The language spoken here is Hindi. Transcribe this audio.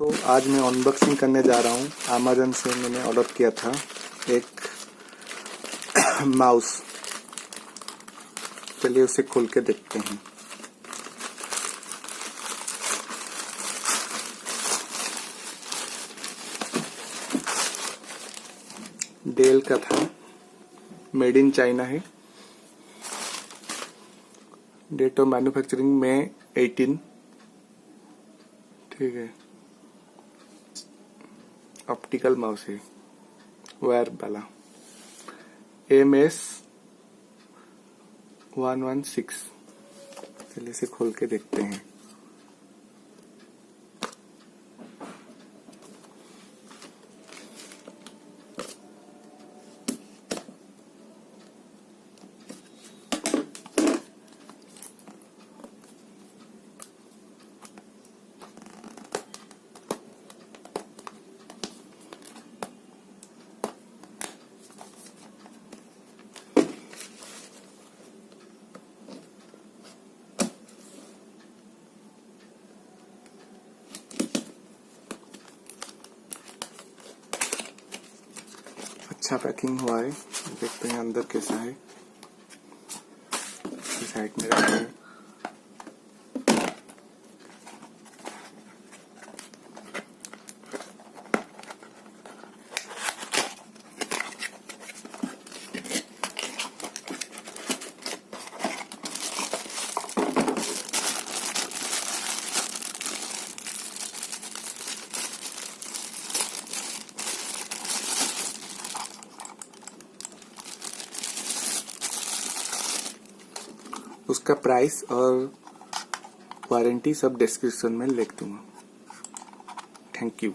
तो आज मैं अनबॉक्सिंग करने जा रहा हूँ। अमेज़न से मैंने ऑर्डर किया था एक माउस। चलिए उसे खोल के देखते हैं। डेल का था, मेड इन चाइना है। डेट ऑफ मैन्युफैक्चरिंग में 18। ठीक है, ऑप्टिकल माउस है, वायर वाला। MS116। चलिए इसे खोल के देखते हैं। अच्छा पैकिंग हुआ है, देखते हैं अंदर कैसा है। साइड में रखते हैं। उसका प्राइस और वारंटी सब डिस्क्रिप्शन में लिख दूंगा। Thank you.